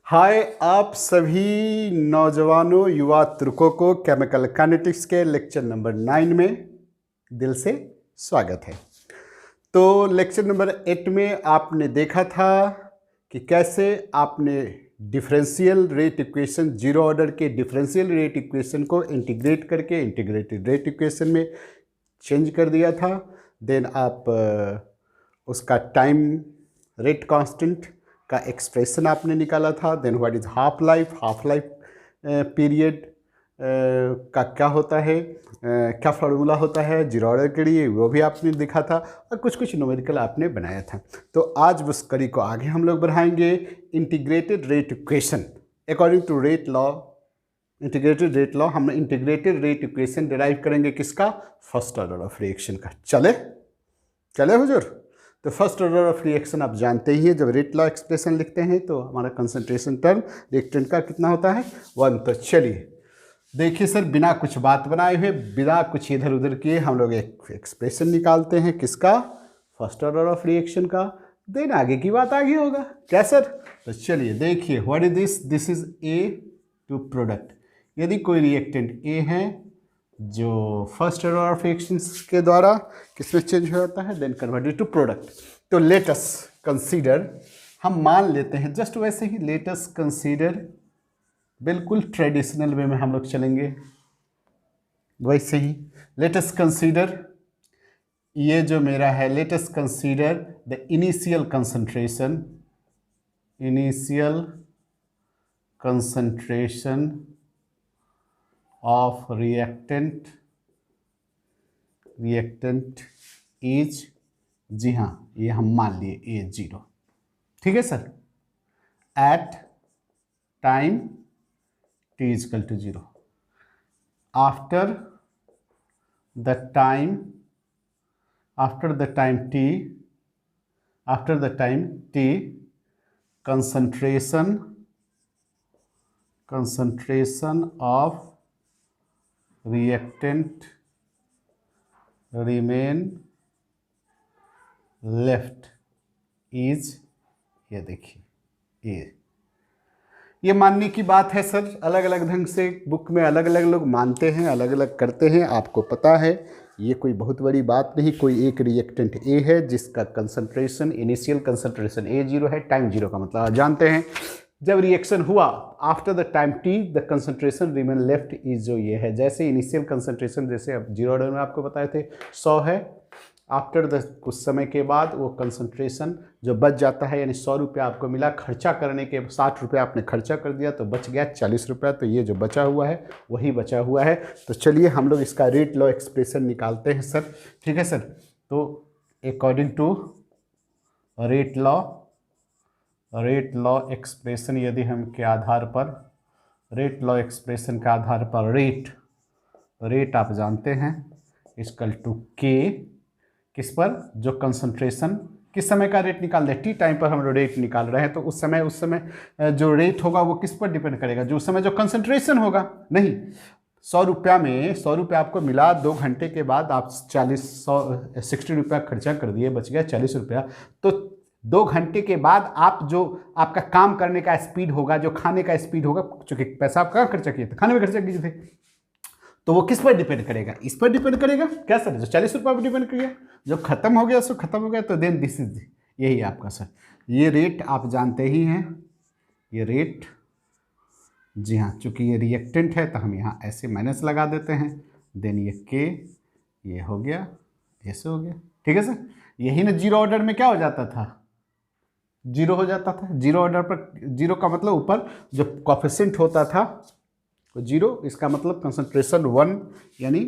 हाय आप सभी नौजवानों युवा तुर्कों को केमिकल काइनेटिक्स के लेक्चर नंबर 9 में दिल से स्वागत है। तो लेक्चर नंबर 8 में आपने देखा था कि कैसे आपने differential rate equation, zero order के डिफरेंशियल रेट इक्वेशन को इंटीग्रेट करके इंटीग्रेटेड रेट इक्वेशन में चेंज कर दिया था। देन आप उसका टाइम रेट कांस्टेंट का एक्सप्रेशन आपने निकाला था। Then what is half life period का क्या होता है, क्या फार्मूला होता है जीरो ऑर्डर के लिए, वो भी आपने दिखा था और कुछ कुछ न्यूमेरिकल आपने बनाया था। तो आज उस कड़ी को आगे हम लोग बढ़ाएंगे। Integrated rate equation according to rate law, integrated rate law, हम इंटीग्रेटेड रेट इक्वेशन डिराइव करेंगे किसका, फर्स्ट ऑर्डर ऑफ रिएक्शन का। चले चले हुजूर। तो फर्स्ट ऑर्डर ऑफ रिएक्शन आप जानते ही हैं, जब रेट लॉ एक्सप्रेशन लिखते हैं तो हमारा कंसंट्रेशन टर्म रिएक्टेंट का कितना होता है, 1। तो चलिए देखिए सर, बिना कुछ बात बनाए हुए, बिना कुछ इधर उधर किए हम लोग एक एक्सप्रेशन निकालते हैं किसका, फर्स्ट ऑर्डर ऑफ रिएक्शन का। देन आगे की बात आगे होगा, क्या सर। तो चलिए देखिए, what is this, this is A to product. यदि कोई रिएक्टेंट ए है जो फर्स्ट ऑर्डर ऑफ रिएक्शन के द्वारा किसमें चेंज हो जाता है, देन कन्वर्टेड टू प्रोडक्ट। तो लेट अस कंसीडर, हम मान लेते हैं जस्ट वैसे ही, लेट अस कंसीडर, बिल्कुल ट्रेडिशनल वे में हम लोग चलेंगे वैसे ही। लेट अस कंसीडर, ये जो मेरा है, let us consider the initial concentration, initial concentration of reactant is, जी हाँ ये हम मान लिए ए 0, ठीक है sir, at time t equal to 0, after the time t concentration of reactant remain left is, ये देखिए ये मानने की बात है सर। अलग अलग ढंग से बुक में अलग अलग लोग मानते हैं, अलग अलग करते हैं, आपको पता है ये कोई बहुत बड़ी बात नहीं। कोई एक रिएक्टेंट ए है जिसका कंसंट्रेशन, इनिशियल कंसंट्रेशन ए 0 है, टाइम 0 का मतलब आप जानते हैं जब रिएक्शन हुआ after the time T the concentration remain left is, जो ये है, जैसे इनिशियल कंसंट्रेशन जैसे अब जीरो ऑर्डर में आपको बताए थे 100 है, आफ्टर द कुछ समय के बाद वो कंसंट्रेशन जो बच जाता है, यानी 100 रुपया आपको मिला, खर्चा करने के 60 रुपया आपने खर्चा कर दिया तो बच गया 40 रुपया, तो ये जो बचा हुआ है वही बचा हुआ है। तो चलिए हम लोग इसका रेट लॉ एक्सप्रेशन निकालते हैं सर, ठीक है सर। तो according to rate law expression, यदि हम के आधार पर, रेट लॉ एक्सप्रेशन के आधार पर रेट आप जानते हैं इक्वल टू के, किस पर, जो कंसंट्रेशन किस समय का रेट निकाल दे, टी टाइम पर हम लोग रेट निकाल रहे हैं, तो उस समय जो रेट होगा वो किस पर डिपेंड करेगा, जो उस समय जो कंसंट्रेशन होगा। नहीं, 100 रुपया में 100 रुपया आपको मिला, 2 घंटे के बाद आप 60 रुपया खर्चा कर दिए, बच गया 40 रुपया। तो 2 घंटे के बाद आप जो आपका काम करने का स्पीड होगा, जो खाने का स्पीड होगा, चूंकि पैसा आप कहाँ खर्चा किए थे, खाने में खर्चा किए थे, तो वो किस पर डिपेंड करेगा, इस पर डिपेंड करेगा, क्या सर, जो 40 रुपये पर डिपेंड करेगा, जो खत्म हो गया सो खत्म हो गया। तो देन दिस इज, यही आपका सर, ये रेट आप जानते ही हैं, ये रेट, जी हाँ, चूंकि ये रिएक्टेंट है तो हम यहाँ ऐसे माइनस लगा देते हैं, देन ये के, ये हो गया, ऐसे हो गया, ठीक है सर। यही ना जीरो ऑर्डर में क्या हो जाता था, जीरो हो जाता था, जीरो ऑर्डर पर, जीरो का मतलब ऊपर जो कोफिशिएंट होता था वो जीरो, इसका मतलब कंसंट्रेशन 1 यानी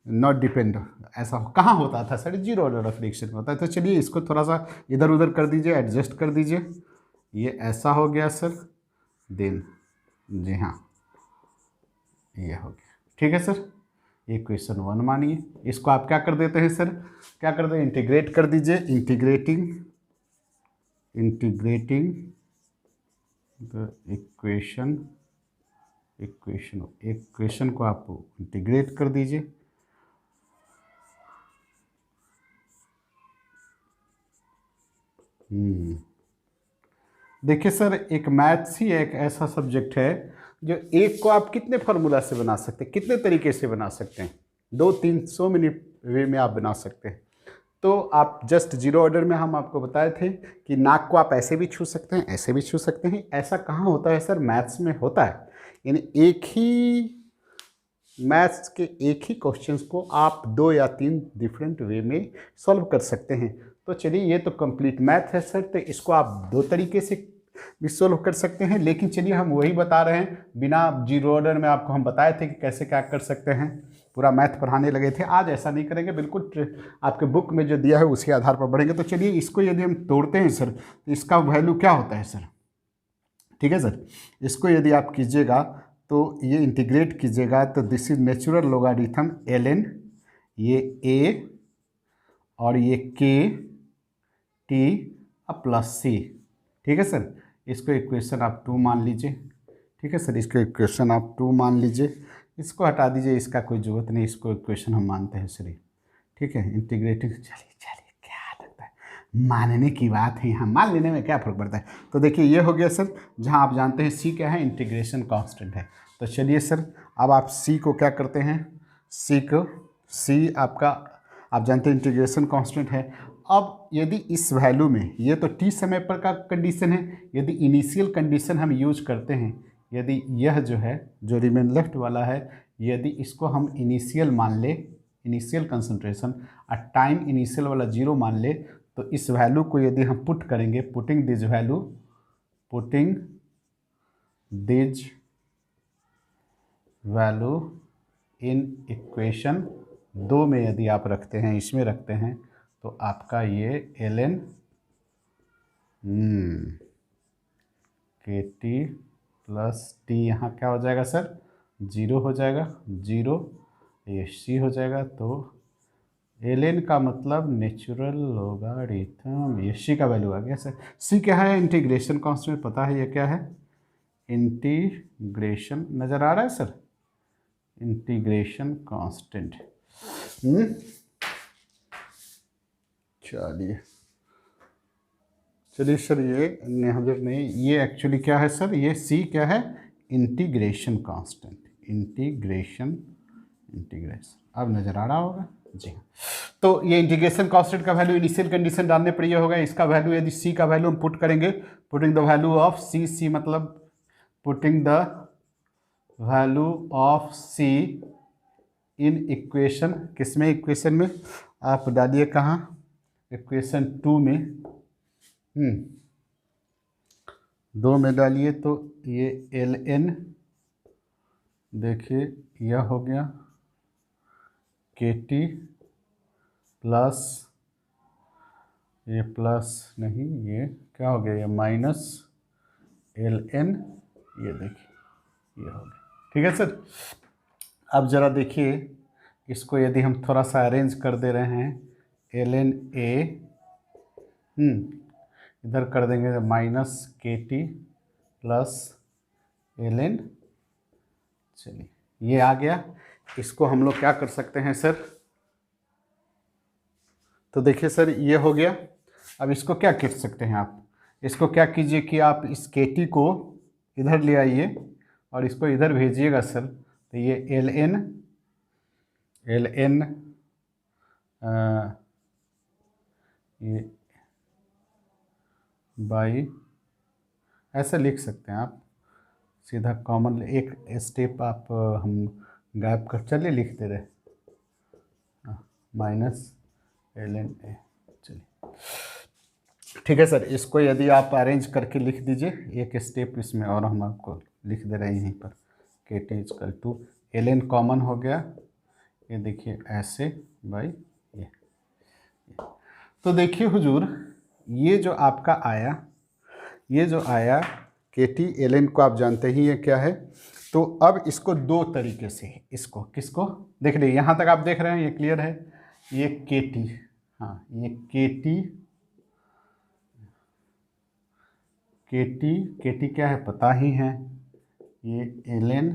नॉट डिपेंड, ऐसा कहाँ होता था sir, zero order of reaction में होता है। तो चलिए इसको थोड़ा सा इधर उधर कर दीजिए, एडजस्ट कर दीजिए, ये ऐसा हो गया सर, देन जी हाँ ये हो गया, ठीक है सर। ये क्वेश्चन 1 मानिए, इसको आप क्या कर देते हैं सर, क्या कर दें, इंटीग्रेट कर दीजिए, इंटीग्रेटिंग द इक्वेशन को आप इंटीग्रेट कर दीजिए, देखिए सर, एक मैथ्स ही एक ऐसा सब्जेक्ट है जो एक को आप कितने फार्मूला से बना सकते हैं, कितने तरीके से बना सकते हैं, 200-300 मिनट वे में आप बना सकते हैं। तो आप जस्ट जीरो ऑर्डर में हम आपको बताए थे कि नाक को आप ऐसे भी छू सकते हैं, ऐसे भी छू सकते हैं। ऐसा कहाँ होता है सर? मैथ्स में होता है। यानी एक ही मैथ्स के एक ही क्वेश्चंस को आप 2 या 3 डिफरेंट वे में सॉल्व कर सकते हैं। तो चलिए, ये तो कंप्लीट मैथ है सर, तो इसको आप 2 तरीके से भी सॉल्व कर सकते हैं। लेकिन चलिए, हम वही बता रहे हैं, बिना जीरो ऑर्डर में आपको हम बताए थे कि कैसे क्या कर सकते हैं। पूरा मैथ पढ़ाने लगे थे। आज ऐसा नहीं करेंगे, बिल्कुल आपके बुक में जो दिया है उसी आधार पर बढ़ेंगे। तो चलिए, इसको यदि हम तोड़ते हैं सर, तो इसका वैल्यू क्या होता है सर? ठीक है सर, इसको यदि आप कीजिएगा तो ये इंटीग्रेट कीजिएगा तो this is natural logarithm ln, ये a और ये k t प्लस c। ठीक है सर, इसको इक्वेशन आप 2 मान लीजिए। ठीक है सर, इसको इक्वेशन आप 2 मान लीजिए। इसको हटा दीजिए, इसका कोई ज़रूरत नहीं, इसको इक्वेशन हम मानते हैं सर। ठीक है, इंटीग्रेटिंग, चलिए क्या लगता है, मानने की बात है, यहाँ मान लेने में क्या फ़र्क पड़ता है। तो देखिए, ये हो गया सर, जहाँ आप जानते हैं c क्या है, इंटीग्रेशन कांस्टेंट है। तो चलिए सर, अब आप c को क्या करते हैं, c आपका आप जानते हैं इंटीग्रेशन कांस्टेंट है। अब यदि इस वैल्यू में, ये तो t समय पर का कंडीशन है, यदि इनिशियल कंडीशन हम यूज करते हैं, यदि यह जो है, जो रिमेन लेफ्ट वाला है, यदि इसको हम इनिशियल मान ले, इनिशियल कंसंट्रेशन और टाइम इनिशियल वाला 0 मान ले, तो इस वैल्यू को यदि हम पुट करेंगे, putting this value in equation 2 में यदि आप रखते हैं, इसमें रखते हैं, तो आपका ये ln kt प्लस t यहाँ क्या हो जाएगा सर? 0 हो जाएगा, 0, ये c हो जाएगा। तो ln का मतलब नेचुरल लोगारिथम, ये c का वैल्यू आ गया सर। c क्या है? इंटीग्रेशन कांस्टेंट, पता है ये क्या है? इंटीग्रेशन, नज़र आ रहा है सर? Integration constant. चलिए सर, ये नहीं, ये एक्चुअली क्या है सर? ये c क्या है? Integration constant, integration. अब नज़र आ रहा होगा जी हाँ। तो ये इंटीग्रेशन कांस्टेंट का वैल्यू इनिशियल कंडीशन डालने पर ये होगा। इसका वैल्यू, यदि c का वैल्यू हम पुट करेंगे, putting the value of c मतलब putting the value of c in equation, किसमें? इक्वेशन में आप डालिए, कहाँ? इक्वेशन 2 में, 2 में डालिए। तो ये ln, देखिए यह हो गया kt प्लस, ये प्लस नहीं, ये क्या हो गया, ये माइनस ln, ये देखिए ये हो गया। ठीक है सर, अब ज़रा देखिए, इसको यदि हम थोड़ा सा अरेंज कर दे रहे हैं, ln a, इधर कर देंगे माइनस kt प्लस ln, चलिए ये आ गया। इसको हम लोग क्या कर सकते हैं सर? तो देखिए सर, ये हो गया। अब इसको क्या कर सकते हैं आप? इसको क्या कीजिए कि आप इस kt को इधर ले आइए और इसको इधर भेजिएगा सर। तो ये ln ये बाई, ऐसे लिख सकते हैं आप, सीधा कॉमन एक स्टेप आप हम गैप कर, चलिए लिख दे रहे, माइनस ln a। चलिए ठीक है सर, इसको यदि आप अरेंज करके लिख दीजिए एक स्टेप इसमें, और हम आपको लिख दे रहे हैं यहीं पर, kt equal to ln common हो गया, ये देखिए ऐसे बाई ये। तो देखिए हुजूर, ये जो आपका आया, ये जो आया kt ln को आप जानते ही ये क्या है। तो अब इसको 2 तरीके से, इसको किसको देख लीजिए, यहाँ तक आप देख रहे हैं, ये क्लियर है। ये kt, हाँ ये kt क्या है पता ही है, ये ln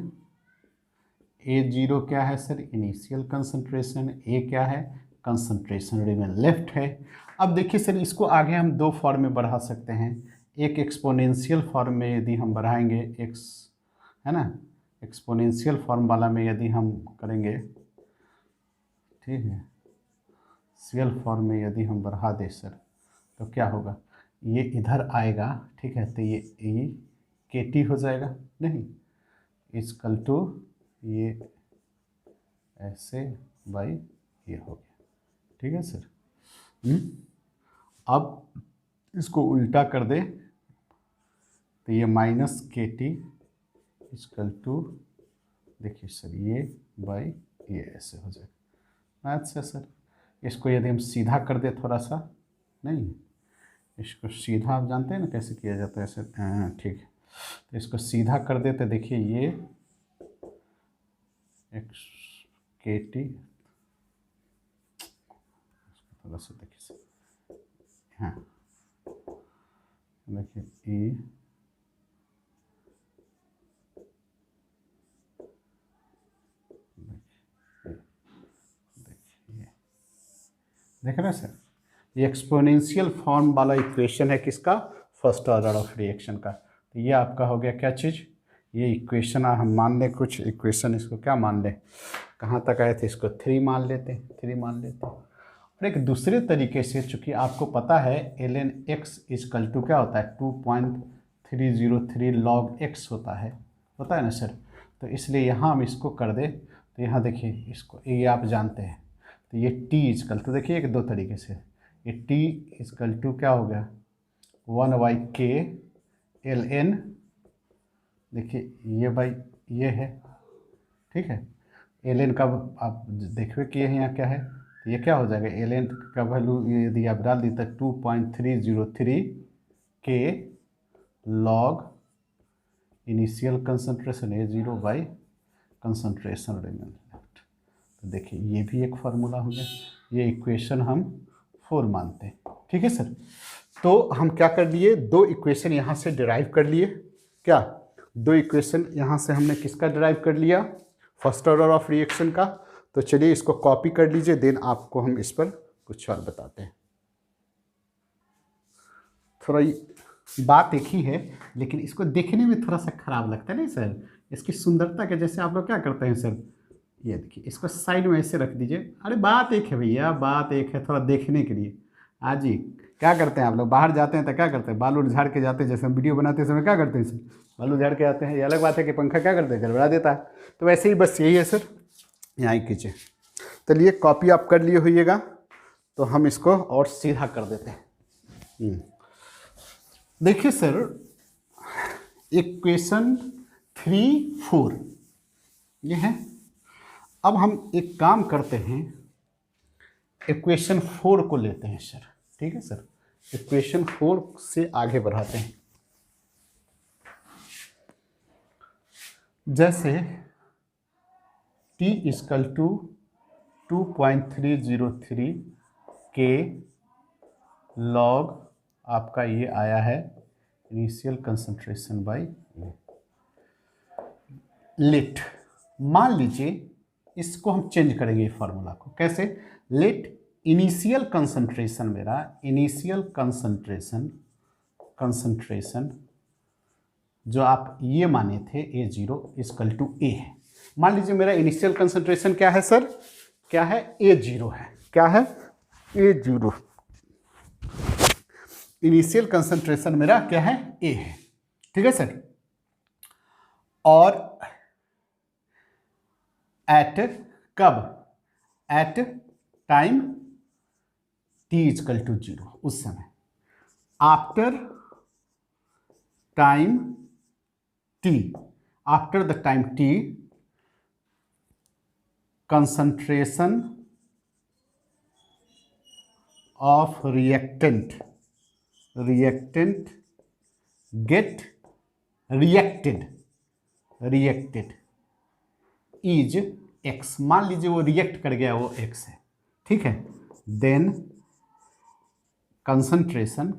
a0 क्या है सर? इनिशियल कंसंट्रेशन, a क्या है? कंसंट्रेशन रिमेन लेफ्ट है। अब देखिए सर, इसको आगे हम 2 फॉर्म में बढ़ा सकते हैं, एक एक्सपोनेंशियल फॉर्म में यदि हम बढ़ाएंगे x, है ना, एक्सपोनेंशियल फॉर्म वाला में यदि हम करेंगे, ठीक है, एक्सपोनेंशियल फॉर्म में यदि हम बढ़ा दें सर, तो क्या होगा, ये इधर आएगा, ठीक है, तो ये e kt हो जाएगा, नहीं इक्वल टू ये ऐसे बाई ये हो गया, ठीक है सर। अब इसको उल्टा कर दे तो ये माइनस kt इक्वल टू, देखिए सर, ये बाई ये ऐसे हो जाएगा। अच्छा सर, इसको यदि हम सीधा कर दे थोड़ा सा, नहीं इसको सीधा आप जानते हैं ना कैसे किया जाता है, ऐसे, ठीक है, तो इसको सीधा कर दे तो देखिए ये एक्स के टी, थोड़ा सा देखिए सर, हाँ देखिए ई, देख रहे हैं सर, ये एक्सपोनेंशियल फॉर्म वाला इक्वेशन है किसका, फर्स्ट ऑर्डर ऑफ रिएक्शन का। तो ये आपका हो गया क्या चीज़, ये इक्वेशन हम मान लें, कुछ इक्वेशन इसको क्या मान लें, कहाँ तक आए थे, इसको 3 मान लेते हैं, 3 मान लेते हैं। और एक दूसरे तरीके से, चूँकि आपको पता है ln x इक्वल टू क्या होता है, 2.303 log x होता है ना सर, तो इसलिए यहाँ हम इसको कर दें, तो यहाँ देखिए इसको, ये आप जानते हैं, तो ये t इक्वल टू, देखिए एक दो तरीके से, ये t इक्वल टू क्या हो गया, 1/k ln, देखिए ये बाई ये है, ठीक है, ln का आप देखिए कि यहाँ क्या है, तो ये क्या हो जाएगा, ln का वैल्यू यदि आप डाल दी तो 2.303 k log initial concentration A0 by concentration remain left. तो देखिए ये भी एक फार्मूला हो गया, ये इक्वेशन हम 4 मानते हैं, ठीक है सर। तो हम क्या कर लिए, 2 इक्वेशन यहाँ से डिराइव कर लिए, क्या 2 इक्वेशन यहाँ से हमने किसका डिराइव कर लिया, फर्स्ट ऑर्डर ऑफ रिएक्शन का। तो चलिए इसको कॉपी कर लीजिए, देन आपको हम इस पर कुछ और बताते हैं। थोड़ा बात एक ही है, लेकिन इसको देखने में थोड़ा सा खराब लगता है नहीं सर, इसकी सुंदरता के जैसे आप लोग क्या करते हैं सर, ये देखिए इसको साइड में ऐसे रख दीजिए, अरे बात एक है भैया, बात एक है, थोड़ा देखने के लिए। आज जी क्या करते हैं आप लोग, बाहर जाते हैं तो क्या करते हैं, बालू झाड़ के जाते हैं, जैसे हम वीडियो बनाते समय क्या करते हैं सर, बालू झाड़ के आते हैं, ये अलग बात है कि पंखा क्या करते हैं, गड़बड़ा देता है, तो वैसे ही बस यही है सर, यहाँ ही खींचे। चलिए कॉपी आप कर लिए होइएगा, तो हम इसको और सीधा कर देते हैं। देखिए सर, इक्वेशन 3, 4 ये है। अब हम एक काम करते हैं, इक्वेशन 4 को लेते हैं सर, ठीक है सर, इक्वेशन 4 से आगे बढ़ाते हैं। जैसे t equal to 2.303 k log आपका ये आया है इनिशियल कंसंट्रेशन बाई लेट। मान लीजिए इसको हम चेंज करेंगे फार्मूला को, कैसे, लेट इनिशियल कंसंट्रेशन, मेरा इनिशियल कंसंट्रेशन जो आप ये माने थे A0 इक्वल टू A है। मान लीजिए मेरा इनिशियल कंसंट्रेशन क्या है सर, क्या है, A0 है, क्या है, A0, इनिशियल कंसंट्रेशन मेरा क्या है, A है, ठीक है सर। और एट कब, at time t equal to 0, उस समय, after time t, after the time t concentration of reactant get reacted is x। मान लीजिए वो रिएक्ट कर गया, वो x है, ठीक है, then concentration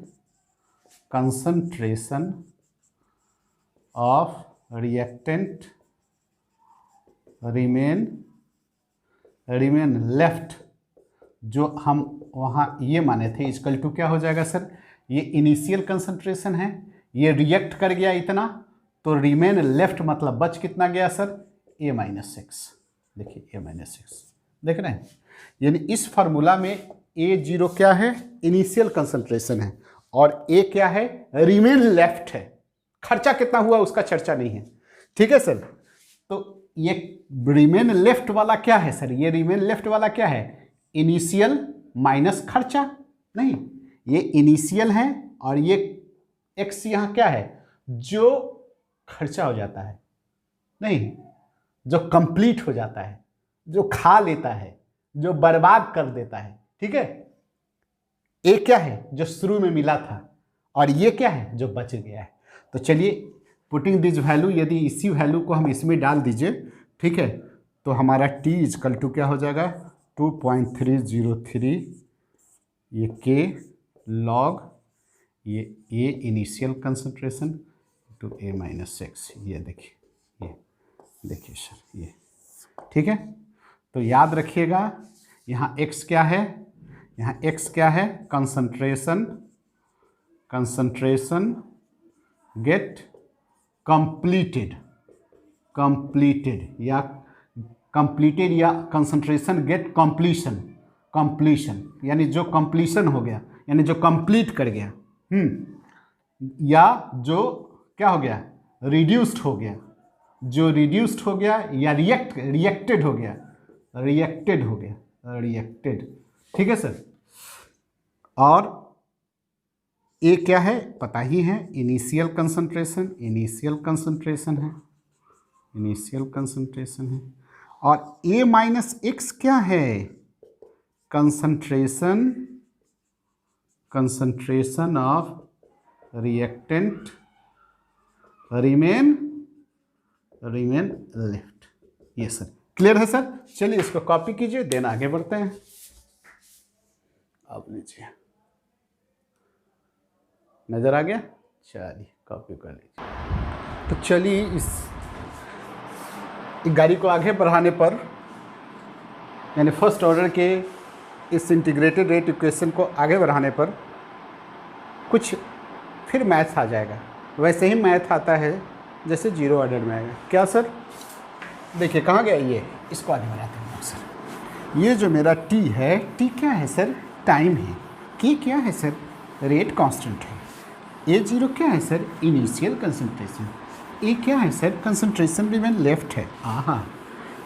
of reactant remain left, जो हम वहाँ ये माने थे इक्वल टू क्या हो जाएगा सर, ये इनिशियल कंसंट्रेशन है, ये रिएक्ट कर गया इतना, तो रिमेन लेफ्ट मतलब बच कितना गया सर, A-6। देखिए A-6 देख रहे हैं, यानी इस फार्मूला में A0 क्या है, इनिशियल कंसंट्रेशन है, और A क्या है, रिमेन लेफ्ट है। खर्चा कितना हुआ उसका चर्चा नहीं है, ठीक है सर। तो ये रिमेन लेफ्ट वाला क्या है सर, ये रिमेन लेफ्ट वाला क्या है, इनिशियल माइनस खर्चा, नहीं ये इनिशियल है, और ये x यहाँ क्या है, जो खर्चा हो जाता है, नहीं जो कंप्लीट हो जाता है, जो खा लेता है, जो बर्बाद कर देता है, ठीक है। ए क्या है, जो शुरू में मिला था, और ये क्या है, जो बच गया है। तो चलिए पुटिंग दिस वैल्यू, यदि इसी वैल्यू को हम इसमें डाल दीजिए, ठीक है, तो हमारा t इक्वल टू क्या हो जाएगा, 2.303, ये k log ये A initial concentration to A-6, ये देखिए सर, ये ठीक है। तो याद रखिएगा यहाँ x क्या है, यहाँ x क्या है, कंसंट्रेशन गेट कंप्लीटेड या कंसंट्रेशन गेट कंप्लीशन, यानी जो कंप्लीशन हो गया, यानी जो कंप्लीट कर गया, या जो क्या हो गया, रिड्यूस्ड हो गया, जो रिड्यूस्ड हो गया, या रिएक्टेड हो गया, ठीक है सर। और ए क्या है पता ही है, इनिशियल कंसंट्रेशन है, और A-x क्या है, concentration of reactant remain left. ये सर क्लियर है सर। चलिए इसको कॉपी कीजिए, देन आगे बढ़ते हैं। अब लीजिए, नजर आ गया, चलिए कॉपी कर लीजिए। तो चलिए इस गाड़ी को आगे बढ़ाने पर, यानी फर्स्ट ऑर्डर के इस इंटीग्रेटेड रेट इक्वेशन को आगे बढ़ाने पर कुछ फिर मैथ आ जाएगा। वैसे ही मैथ आता है जैसे जीरो ऑर्डर में आएगा। क्या सर, देखिए कहाँ गया ये, इसको आगे बढ़ाते हैं सर। ये जो मेरा t है, t क्या है सर, टाइम है। k क्या है सर, रेट कांस्टेंट है। A0 क्या है सर, इनिशियल कंसंट्रेशन। A क्या है सर, कंसंट्रेशन रिमेन लेफ्ट है। हाँ,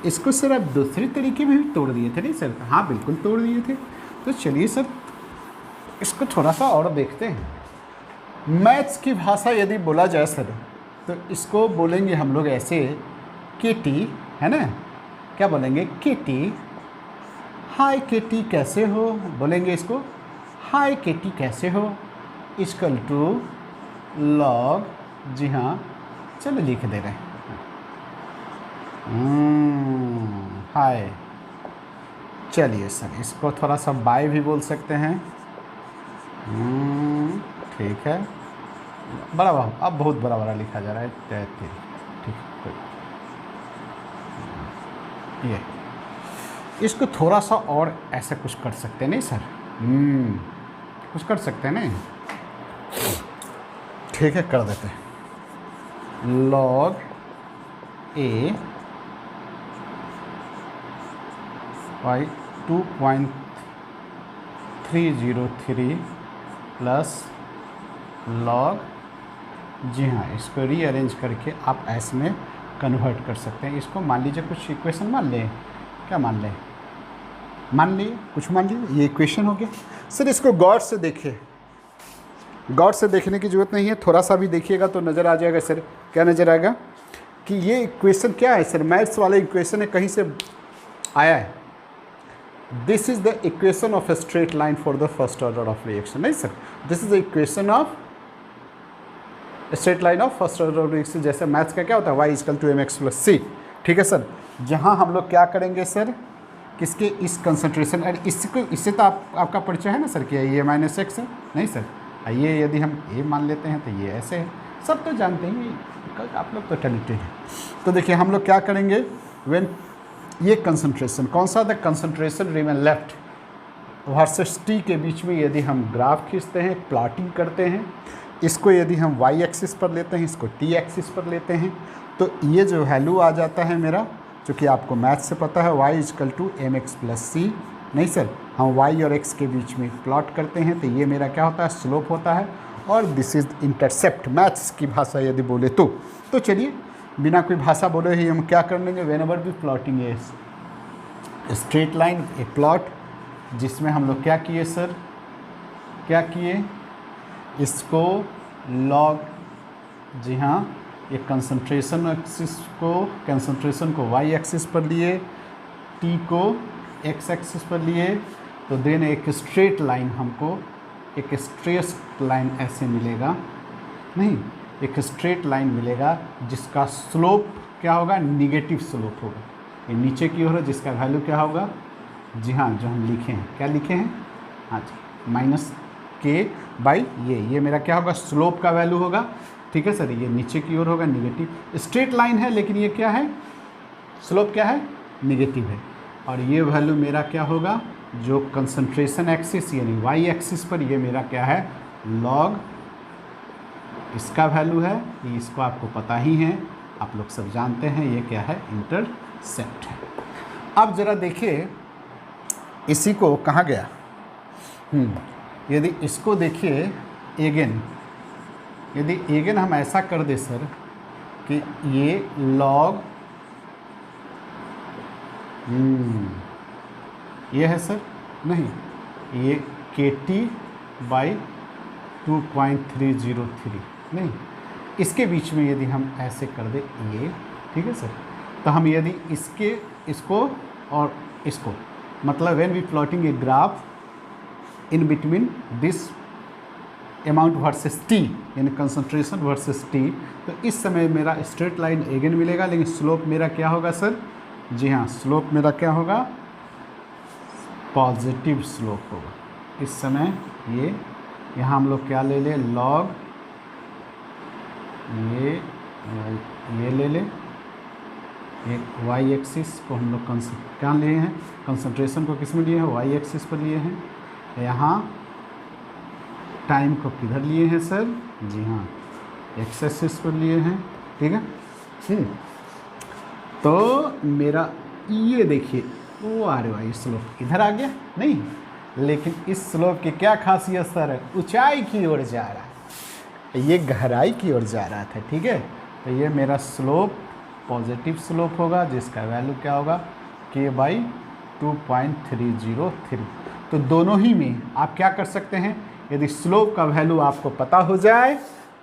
इसको सर आप दूसरे तरीके में भी तोड़ दिए थे नहीं सर? हाँ बिल्कुल तोड़ दिए थे। तो चलिए सर इसको थोड़ा सा और देखते हैं। मैथ्स की भाषा यदि बोला जाए सर, तो इसको बोलेंगे हम लोग ऐसे, KT है ना, क्या बोलेंगे, KT, हाय KT कैसे हो, बोलेंगे इसको हाय KT कैसे हो, इक्वल टू लॉग, जी हाँ चलो लिख दे रहे हैं, हाय। चलिए सर इसको थोड़ा सा बाय भी बोल सकते हैं, ठीक है, बड़ा अब बहुत बड़ा बड़ा लिखा जा रहा है, 33, ठीक है। ये इसको थोड़ा सा और ऐसे कुछ कर सकते हैं नहीं सर, कुछ कर सकते हैं नहीं, ठीक है कर देते हैं। Log A by 2.303 plus log, जी हाँ इसको रीअरेंज करके आप ऐसे में कन्वर्ट कर सकते हैं। इसको मान लीजिए कुछ इक्वेशन मान लें, क्या मान लें, मान लिए कुछ, मान लिए ये इक्वेशन हो गया सर। इसको गौर से देखिए, गौर से देखने की ज़रूरत नहीं है, थोड़ा सा भी देखिएगा तो नज़र आ जाएगा सर। क्या नज़र आएगा कि ये इक्वेशन क्या है सर, मैथ्स वाला इक्वेशन है, कहीं से आया है। This is the equation of a straight line for the first order of reaction, नहीं sir, this is the equation of straight line of first order of reaction. जैसे मैथ्स का क्या होता है, y equal to mx plus c, ठीक है sir. जहाँ हम लोग क्या करेंगे सर, किसके, इस कंसंट्रेशन, और इससे तो आपका परिचय है ना सर, क्या ये -x है, नहीं सर, ये यदि हम a मान लेते हैं तो ये ऐसे है, सब तो जानते हैं, आप लोग तो टैलेंटेड हैं। तो देखिए हम लोग क्या करेंगे, व्हेन ये कंसंट्रेशन कौन सा था, concentration remain left, versus T के बीच में यदि हम ग्राफ खींचते हैं, प्लॉटिंग करते हैं, इसको यदि हम वाई एक्सिस पर लेते हैं, इसको टी एक्सिस पर लेते हैं, तो ये जो वैल्यू आ जाता है मेरा, जो कि आपको मैथ से पता है, y equal to m x plus c. नहीं सर, हम y और x के बीच में प्लॉट करते हैं तो ये मेरा क्या होता है, स्लोप होता है, और दिस इज़ इंटरसेप्ट, मैथ्स की भाषा यदि बोले तो चलिए बिना कोई भाषा बोले ही हम क्या कर लेंगे, वेन एवर भी प्लॉटिंग है स्ट्रेट लाइन, ए प्लॉट जिसमें हम लोग क्या किए सर, क्या किए, इसको लॉग, जी हाँ, ये कंसंट्रेशन को वाई एक्सिस पर लिए, टी को एक्स एक्सिस पर लिए, तो देन एक स्ट्रेट लाइन हमको, एक स्ट्रेट लाइन ऐसे मिलेगा, नहीं, एक स्ट्रेट लाइन मिलेगा जिसका स्लोप क्या होगा, निगेटिव स्लोप होगा, ये नीचे की ओर है, जिसका वैल्यू क्या होगा, जी हाँ, जो हम लिखे हैं, क्या लिखे हैं, हाँ जी, माइनस के बाई ये मेरा क्या होगा, स्लोप का वैल्यू होगा। ठीक है सर, ये नीचे की ओर होगा, निगेटिव स्ट्रेट लाइन है, लेकिन ये क्या है, स्लोप क्या है, निगेटिव है, और ये वैल्यू मेरा क्या होगा, जो कंसंट्रेशन एक्सिस यानी वाई एक्सिस पर ये मेरा क्या है, लॉग, इसका वैल्यू है, ये इसको आपको पता ही है, आप लोग सब जानते हैं, ये क्या है, इंटरसेप्ट है। अब ज़रा देखिए इसी को कहाँ गया, यदि इसको देखिए एगेन, यदि एगेन हम ऐसा कर दे सर कि ये लॉग, ये है सर, नहीं, ये के टी बाई 2.303, नहीं, इसके बीच में यदि हम ऐसे कर दे ये, ठीक है सर, तो हम यदि इसको और इसको, मतलब when we plotting a graph in between this amount versus t, यानी कंसंट्रेशन वर्सेस टी, तो इस समय मेरा स्ट्रेट लाइन एगेन मिलेगा, लेकिन स्लोप मेरा क्या होगा सर, जी हाँ, स्लोप मेरा क्या होगा, पॉजिटिव स्लोप होगा। इस समय ये यहाँ हम लोग क्या ले ले, लॉग, ये ले ले, एक वाई एक्सिस को हम लोग क्या लिए हैं, कंसंट्रेशन को किस में लिए हैं, वाई एक्सिस पर लिए हैं, यहाँ टाइम को किधर लिए हैं सर, जी हाँ, एक्स एक्सिस पर लिए हैं, ठीक है। तो मेरा ये देखिए, वो अरे भाई स्लोप इधर आ गया, नहीं, लेकिन इस स्लोप की क्या खासियत सर, ऊंचाई की ओर जा रहा है, ये गहराई की ओर जा रहा था, ठीक है। तो ये मेरा स्लोप पॉजिटिव स्लोप होगा, जिसका वैल्यू क्या होगा, के बाई 2.303। तो दोनों ही में आप क्या कर सकते हैं, यदि स्लोप का वैल्यू आपको पता हो जाए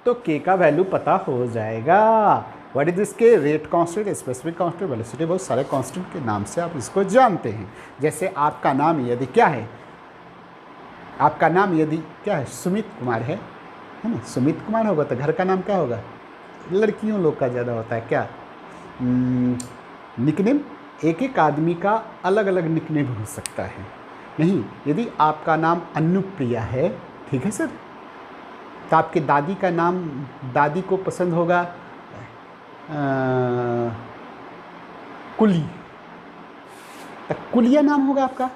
तो के का वैल्यू पता हो जाएगा। व्हाट इज दिस के, rate constant, specific constant, velocity, बहुत सारे कांस्टेंट के नाम से आप इसको जानते हैं। जैसे आपका नाम यदि क्या है, आपका नाम यदि क्या है, सुमित कुमार है ना, सुमित कुमार होगा तो घर का नाम क्या होगा, लड़कियों लोग का ज़्यादा होता है क्या, निकनेम, एक एक आदमी का अलग अलग निकनेम हो सकता है। नहीं, यदि आपका नाम अनुप्रिया है, ठीक है सर, तो आपकी दादी का नाम, दादी को पसंद होगा कुली, तो कुलिया नाम होगा आपका,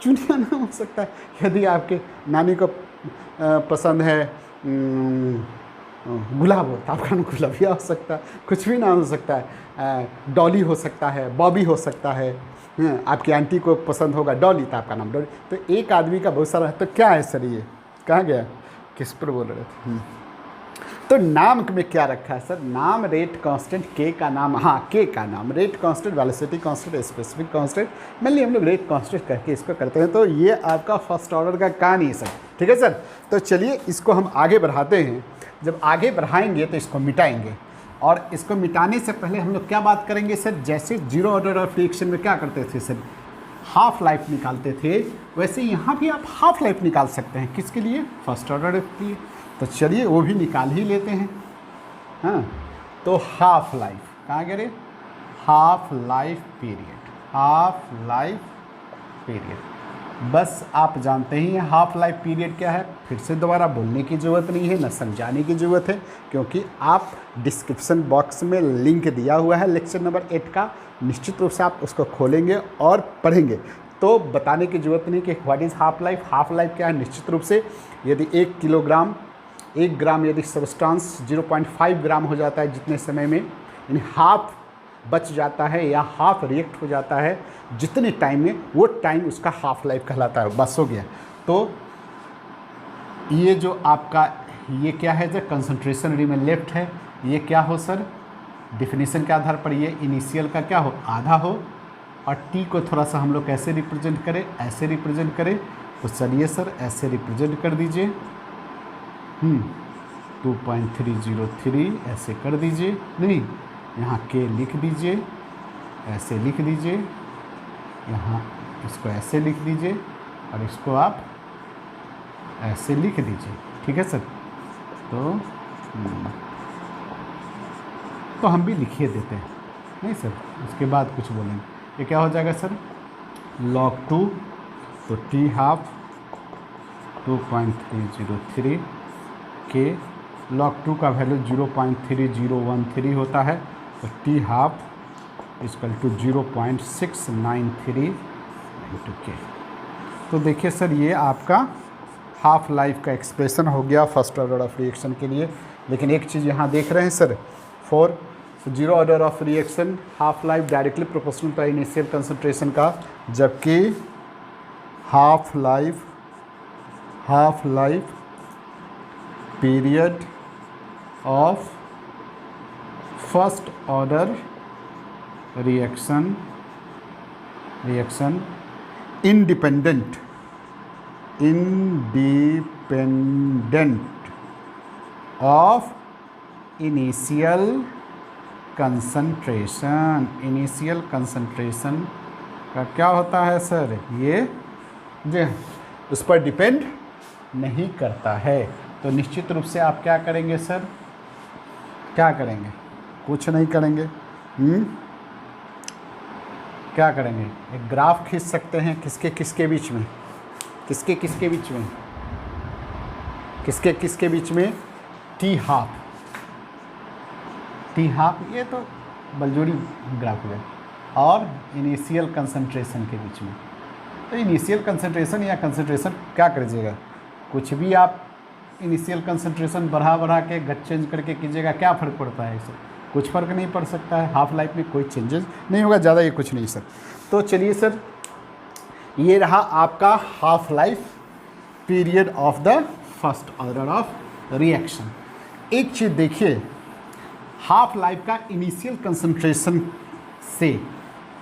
चुनिया नाम हो सकता है। यदि आपके नानी को पसंद है गुलाब हो, तो आपका नाम गुलाबिया हो सकता है, कुछ भी नाम हो सकता है, डॉली हो सकता है, बॉबी हो सकता है, आपकी आंटी को पसंद होगा डॉली, तो आपका नाम डॉली। तो एक आदमी का बहुत सारा, तो क्या है सर, ये कहाँ गया, किस पर बोल रहे थे, तो नाम में क्या रखा है सर, नाम, रेट कांस्टेंट, के का नाम, हाँ के का नाम, rate constant, velocity constant, specific constant, mainly हम लोग रेट कांस्टेंट करके इसको करते हैं। तो ये आपका फर्स्ट ऑर्डर का कहानी है सर, ठीक है सर। तो चलिए इसको हम आगे बढ़ाते हैं, जब आगे बढ़ाएंगे तो इसको मिटाएंगे, और इसको मिटाने से पहले हम लोग क्या बात करेंगे सर, जैसे जीरो ऑर्डर ऑफ रिएक्शन में क्या करते थे सर, हाफ लाइफ निकालते थे, वैसे यहाँ भी आप हाफ लाइफ निकाल सकते हैं, किसके लिए, फर्स्ट ऑर्डर के लिए। तो चलिए वो भी निकाल ही लेते हैं। हाँ, तो हाफ लाइफ कहाँ गए, half life period, half life period, बस आप जानते ही हैं हाफ लाइफ पीरियड क्या है, फिर से दोबारा बोलने की ज़रूरत नहीं है, न समझाने की ज़रूरत है, क्योंकि आप डिस्क्रिप्शन बॉक्स में लिंक दिया हुआ है लेक्चर नंबर 8 का, निश्चित रूप से आप उसको खोलेंगे और पढ़ेंगे तो बताने की ज़रूरत नहीं कि what is half life. Half life क्या है? निश्चित रूप से यदि 1 ग्राम यदि सब्सटेंस 0.5 ग्राम हो जाता है जितने समय में, यानी हाफ बच जाता है या हाफ रिएक्ट हो जाता है जितने टाइम में, वो टाइम उसका हाफ लाइफ कहलाता है। बस हो गया। तो ये जो आपका ये क्या है, जो कंसंट्रेशन रिमेन लेफ्ट है, ये क्या हो सर? डिफिनीशन के आधार पर ये इनिशियल का क्या हो? आधा हो। और टी को थोड़ा सा हम लोग कैसे रिप्रेजेंट करें? ऐसे रिप्रेजेंट करें। तो चलिए सर ऐसे रिप्रेजेंट कर दीजिए। 2.303 ऐसे कर दीजिए। नहीं, यहाँ के लिख दीजिए, ऐसे लिख दीजिए, यहाँ इसको ऐसे लिख दीजिए और इसको आप ऐसे लिख दीजिए। ठीक है सर? तो हम भी लिखिए देते हैं, नहीं सर, उसके बाद कुछ बोलेंगे। ये क्या हो जाएगा सर? log 2, तो टी हाफ 2.303 के log 2 का वैल्यू 0.3013 होता है, तो t half equal to 0.693 into k. तो देखिए सर ये आपका हाफ लाइफ का एक्सप्रेशन हो गया फर्स्ट ऑर्डर ऑफ रिएक्शन के लिए। लेकिन एक चीज़ यहाँ देख रहे हैं sir, for zero order of reaction half life directly proportional to initial concentration का, जबकि half life period of first order reaction independent of initial concentration का क्या होता है सर? ये जी उस पर डिपेंड नहीं करता है। तो निश्चित रूप से आप क्या करेंगे सर? क्या करेंगे? कुछ नहीं करेंगे। क्या करेंगे? एक ग्राफ खींच सकते हैं किसके किसके बीच में, किसके किसके बीच में? टी हाफ ये तो बलजोड़ी ग्राफ है, और इनिशियल कंसंट्रेशन के बीच में। तो इनिशियल कंसंट्रेशन या कंसंट्रेशन क्या करिएगा, कुछ भी आप इनिशियल कंसंट्रेशन बढ़ा के घट चेंज करके कीजिएगा, क्या फ़र्क पड़ता है इससे? कुछ फ़र्क नहीं पड़ सकता है। हाफ लाइफ में कोई चेंजेस नहीं होगा, ज़्यादा ये कुछ नहीं सर। तो चलिए सर, ये रहा आपका half life period of the first order of reaction. एक चीज़ देखिए, हाफ लाइफ का इनिशियल कंसंट्रेशन से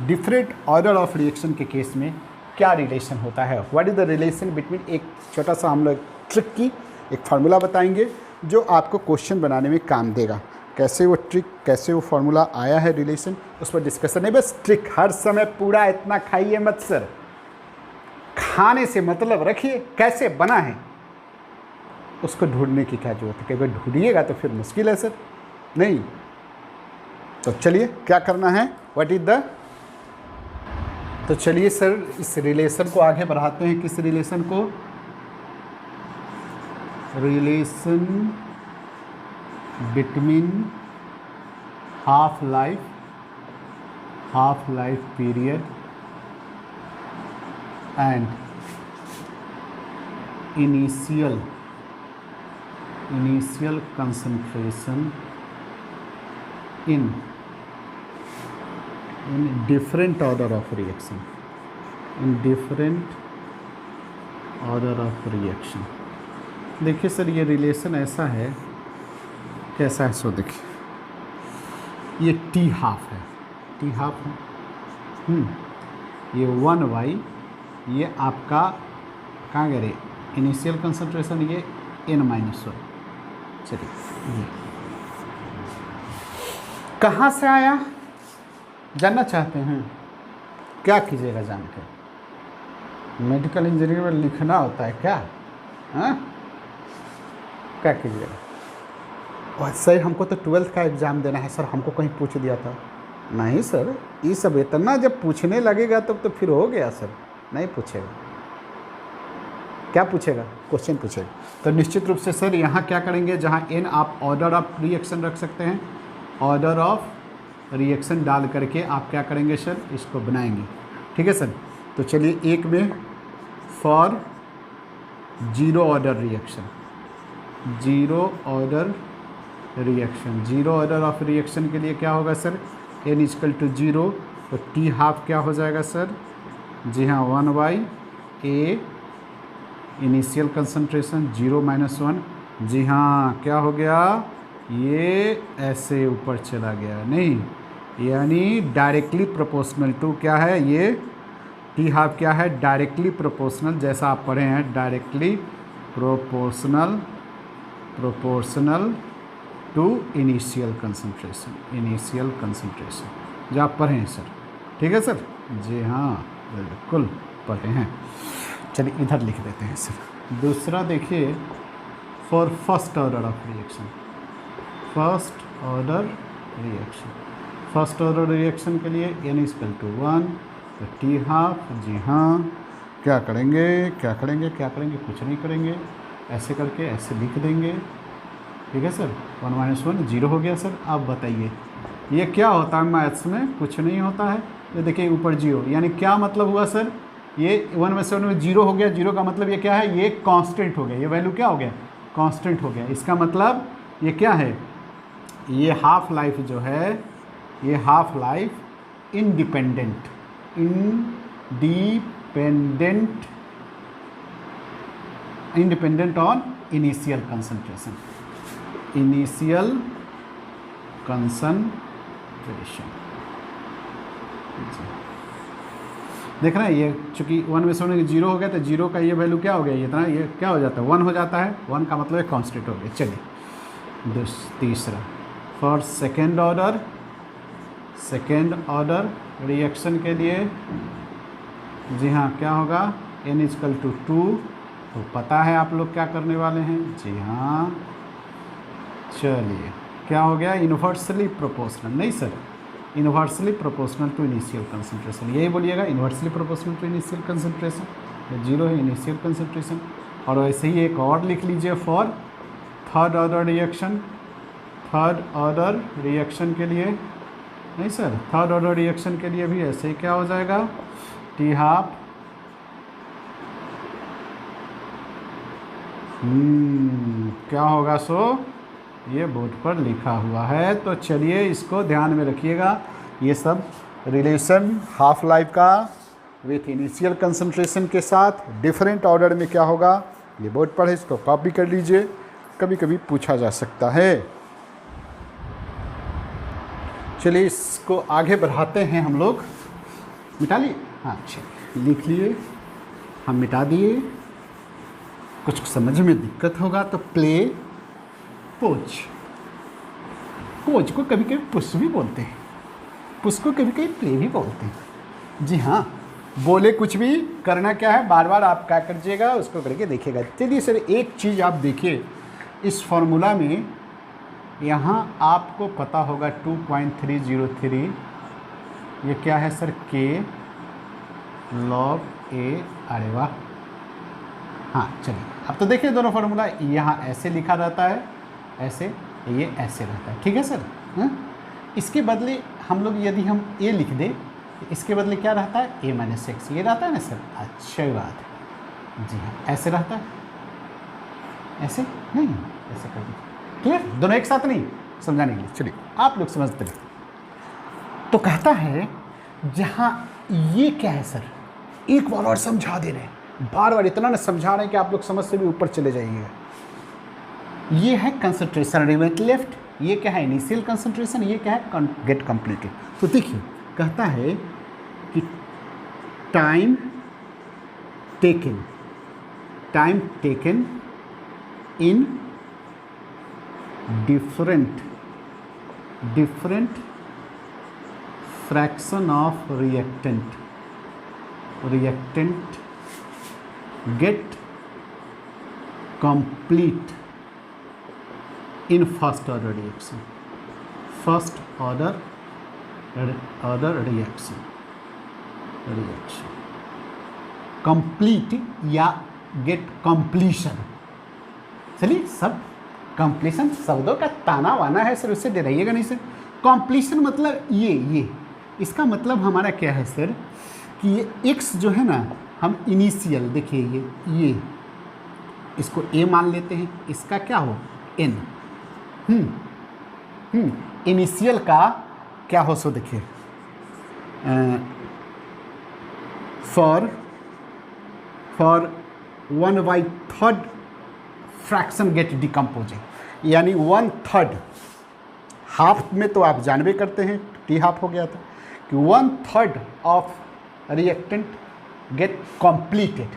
डिफरेंट ऑर्डर ऑफ रिएक्शन के केस में क्या रिलेशन होता है? What is the relation between? एक छोटा सा हम लोग ट्रिक की एक फार्मूला बताएंगे जो आपको क्वेश्चन बनाने में काम देगा। कैसे वो ट्रिक, कैसे वो फार्मूला आया है रिलेशन, उस पर डिस्कशन नहीं, बस ट्रिक। हर समय पूरा इतना खाइए मत सर, खाने से मतलब रखिए कैसे बना है उसको ढूंढने की क्या जरूरत है। कई बार ढूंढिएगा तो फिर मुश्किल है सर, नहीं। तो चलिए क्या करना है, व्हाट इज द, तो चलिए सर इस रिलेशन को आगे बढ़ाते हैं। किस रिलेशन को? Relation between half life period and initial concentration in different order of reaction, देखिए सर ये रिलेशन ऐसा है, कैसा है सो देखिए, ये टी हाफ है, ये 1/, ये आपका कहाँ गए रे इनिशियल कंसंट्रेशन, ये n-1। चलिए ये कहाँ से आया जानना चाहते हैं? क्या कीजिएगा जान के? मेडिकल इंजीनियरिंग में लिखना होता है क्या? हाँ, क्या कीजिएगा? और सर हमको तो 12th का एग्ज़ाम देना है सर, हमको कहीं पूछ दिया था। नहीं सर, ये सब इतना जब पूछने लगेगा तब तो फिर हो गया सर, नहीं पूछेगा। क्या पूछेगा? क्वेश्चन पूछेगा। तो निश्चित रूप से सर यहाँ क्या करेंगे, जहाँ n आप ऑर्डर ऑफ रिएक्शन रख सकते हैं, ऑर्डर ऑफ रिएक्शन डाल करके आप क्या करेंगे सर, इसको बनाएंगे। ठीक है सर, तो चलिए एक में for zero order reaction, zero order reaction, zero order of reaction के लिए क्या होगा sir, n equal to zero, तो टी हाफ क्या हो जाएगा सर, जी हाँ 1/a इनिशियल कंसंट्रेशन 0 - 1, जी हाँ क्या हो गया, ये ऐसे ऊपर चला गया, नहीं यानी डायरेक्टली प्रोपोर्शनल टू क्या है, ये टी हाफ क्या है, डायरेक्टली प्रोपोर्शनल, जैसा आप पढ़े हैं directly proportional to initial concentration, initial concentration जो आप पढ़े हैं सर, ठीक है सर, जी हाँ बिल्कुल पढ़े हैं। चलिए इधर लिख देते हैं सर। दूसरा देखिए for first order of reaction, first order reaction, first order reaction के लिए n इक्वल टू 1, तो टी हाफ, जी हाँ क्या करेंगे, क्या करेंगे, क्या करेंगे, कुछ नहीं करेंगे, ऐसे करके ऐसे लिख देंगे, ठीक है सर, 1 - 1 0 हो गया सर। अब बताइए ये क्या होता है मैथ्स में, कुछ नहीं होता है, ये देखिए ऊपर 0, यानी क्या मतलब हुआ सर, ये 1 में 7 में 0 हो गया, 0 का मतलब ये क्या है, ये कांस्टेंट हो गया, ये वैल्यू क्या हो गया, कांस्टेंट हो गया, इसका मतलब ये क्या है, ये हाफ लाइफ जो है, ये half life independent on initial concentration, initial concentration, देख रहे हैं ये चूँकि 1 में 7 0 हो गया, तो 0 का ये वैल्यू क्या हो गया, इतना ये क्या हो जाता है 1 हो जाता है, 1 का मतलब एक कांस्टेंट हो गया। चलिए तीसरा फॉर सेकेंड ऑर्डर रिएक्शन के लिए, जी हाँ क्या होगा, n इक्वल टू 2, तो पता है आप लोग क्या करने वाले हैं, जी हाँ चलिए क्या हो गया, इन्वर्सली प्रोपोर्शनल, नहीं sir inversely proportional to initial concentration, यही बोलिएगा inversely proportional to initial concentration, 0 है इनिशियल कंसंट्रेशन। और वैसे ही एक और लिख लीजिए for third order reaction, third order reaction के लिए, नहीं सर थर्ड ऑर्डर रिएक्शन के लिए भी ऐसे ही क्या हो जाएगा, टी हाफ, क्या होगा, सो ये बोर्ड पर लिखा हुआ है, तो चलिए इसको ध्यान में रखिएगा, ये सब रिलेशन हाफ लाइफ का विथ इनिशियल कंसंट्रेशन के साथ डिफरेंट ऑर्डर में क्या होगा, ये बोर्ड पर है, इसको कॉपी कर लीजिए, कभी कभी पूछा जा सकता है। चलिए इसको आगे बढ़ाते हैं हम लोग, मिटा लिए, हाँ चलिए लिख लिए, हम मिटा दिए, कुछ समझ में दिक्कत होगा तो प्ले पोच, कोच को कभी कभी पुश भी बोलते हैं, पुश को कभी कभी प्ले भी बोलते हैं, जी हाँ बोले कुछ भी, करना क्या है, बार बार आप क्या करिएगा उसको करके देखिएगा। चलिए सर एक चीज़ आप देखिए, इस फॉर्मूला में यहाँ आपको पता होगा 2.303, ये क्या है सर, के लॉग ए, अरे वाह, हाँ चलिए अब तो देखिए दोनों फार्मूला, यहाँ ऐसे लिखा रहता है, ऐसे, ये ऐसे रहता है, ठीक है सर। इसके बदले हम लोग यदि हम ए लिख दें, इसके बदले क्या रहता है, a - x, ये रहता है ना सर, अच्छी बात है, जी हाँ ऐसे रहता है, ऐसे नहीं, ऐसे कर दीजिए, क्लियर, दोनों एक साथ नहीं, समझाने के लिए, चलिए आप लोग समझते रहे। तो कहता है जहाँ ये क्या है सर, एक बार और समझा दे रहे हैं, बार बार इतना ना समझा रहे हैं कि आप लोग समझ से भी ऊपर चले जाइएगा। ये है कंसंट्रेशन रिमेट लेफ्ट, ये क्या है इनिशियल कंसंट्रेशन, ये क्या है गेट कंप्लीटेड। तो देखिए कहता है कि time taken in different fraction of reactant get complete in first order reaction, complete या गेट कंप्लीशन। चलिए सब कंप्लीशन शब्दों का ताना वाना है सर, उससे डराइएगा नहीं सर। कंप्लीशन मतलब ये इसका मतलब हमारा क्या है सर कि ये x जो है ना, हम इनिशियल देखिए ये इसको a मान लेते हैं, इसका क्या हो n। इनिशियल का क्या हो, सो देखिए फॉर 1/3 फ्रैक्शन गेट डिकम्पोजिंग, यानी 1/3 हाफ में तो आप जानबे करते हैं टी हाफ हो गया था कि 1/3 ऑफ रिएक्टेंट गेट कॉम्प्लीटेड।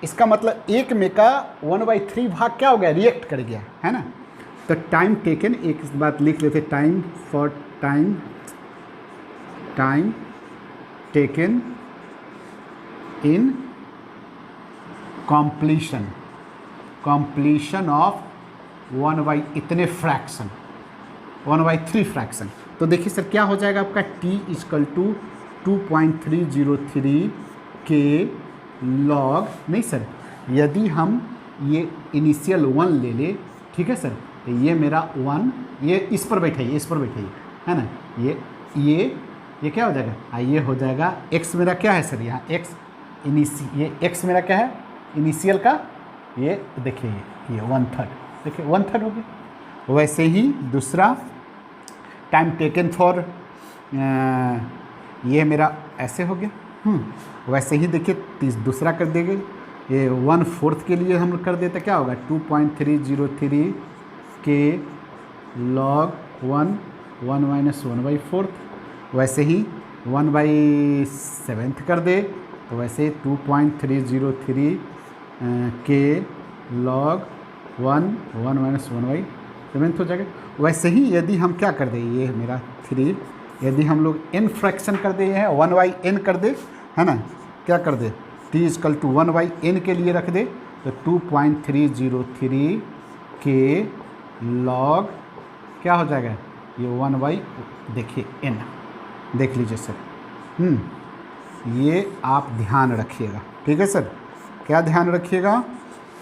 इसका मतलब एक में का 1/3 भाग क्या हो गया, रिएक्ट कर गया, है ना। तो टाइम टेकन, एक बात लिख लेते, time taken in completion of 1/इतने फ्रैक्शन, 1/3 फ्रैक्शन। तो देखिए सर क्या हो जाएगा आपका t इक्वल टू 2.303 के लॉग, नहीं सर, यदि हम ये इनिशियल 1 ले ले, ठीक है सर, तो ये मेरा 1, ये इस पर बैठाइए, है ना, ये क्या हो जाएगा, ये हो जाएगा x मेरा क्या है सर, यहाँ x ये x मेरा क्या है इनिशियल का, ये देखिए ये 1/3, देखिए 1/3 हो गया। वैसे ही दूसरा टाइम टेकन फॉर, ये मेरा ऐसे हो गया। वैसे ही देखिए दूसरा कर देंगे, ये 1/4 के लिए हम कर देते, क्या होगा 2.303 के लॉग 1 1-1/4। वैसे ही 1/7 कर दे तो वैसे 2.303 के लॉग 1 1-1/7 हो जाएगा। वैसे ही यदि हम क्या कर दें, ये मेरा 3, यदि हम लोग n फ्रैक्शन कर दे, है 1/n कर दे, है ना, क्या कर दे t इक्वल टू 1/n के लिए रख दे, तो 2.303 के लॉग क्या हो जाएगा, ये 1/, देखिए n, देख लीजिए सर। ये आप ध्यान रखिएगा, ठीक है सर, क्या ध्यान रखिएगा,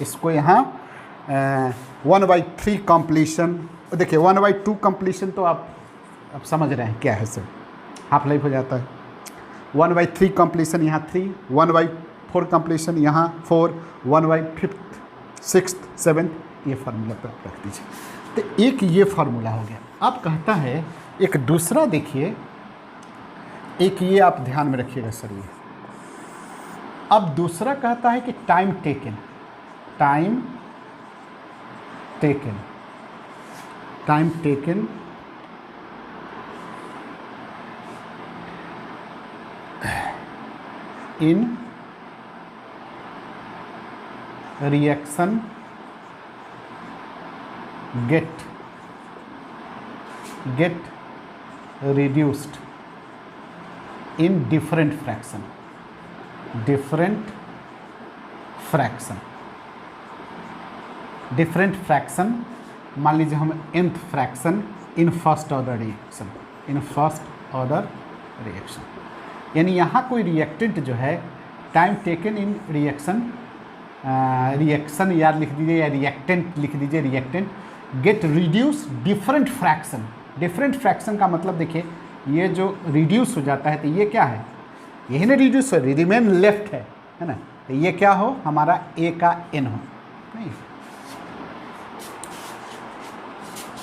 इसको यहाँ 1/3 कॉम्प्लीशन, देखिए 1/2 कॉम्प्लीशन तो आप समझ रहे हैं क्या है सर, हाफ लाइफ हो जाता है। 1/3 कॉम्प्लीशन यहाँ 3, 1/4 कॉम्प्लीशन यहाँ 4, 1/5, 6, 7, ये फार्मूला पर रख दीजिए। तो एक ये फार्मूला हो गया। अब कहता है एक दूसरा, देखिए एक ये आप ध्यान में रखिएगा सर, ये अब दूसरा कहता है कि time taken in reaction get reduced in different fraction, मान लीजिए हम nth fraction in first order reaction, यानी यहाँ कोई रिएक्टेंट जो है टाइम टेकन इन रिएक्शन याद लिख दीजिए, या रिएक्टेंट लिख दीजिए, reactant get reduce different fraction का मतलब देखिए ये जो रिड्यूस हो जाता है तो ये क्या है, यही ना रिड्यूस हो, रिमेन लेफ्ट है ना, तो ये क्या हो हमारा a का n हो, नहीं।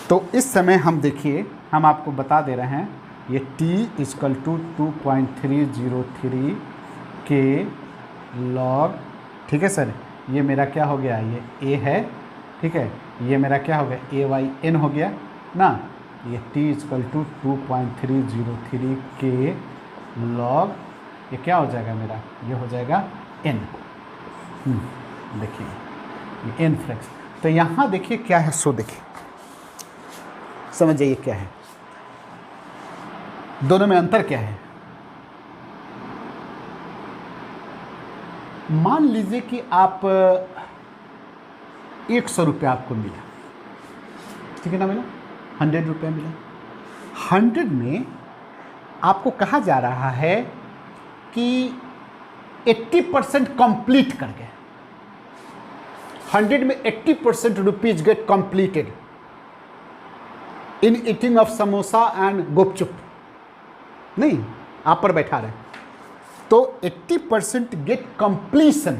तो इस समय हम देखिए, हम आपको बता दे रहे हैं ये t इक्वल टू 2.303 के लॉग, ठीक है सर, ये मेरा क्या हो गया, ये a है, ठीक है, ये मेरा क्या हो गया a/n हो गया ना, ये t इक्वल टू 2.303 के लॉग, ये क्या हो जाएगा मेरा, ये हो जाएगा n। देखिए ये n फ्रैक्शन, तो यहाँ देखिए क्या है, सो देखिए समझ जाइए क्या है, दोनों में अंतर क्या है। मान लीजिए कि आप 100 रुपये आपको मिला, ठीक है ना, मिला 100 रुपये मिला, 100 में आपको कहा जा रहा है कि 80% कंप्लीट कर गए, 100 में 80% rupees get completed in eating of samosa and gupchup, नहीं आप पर बैठा रहे, तो 80% गेट कंप्लीशन,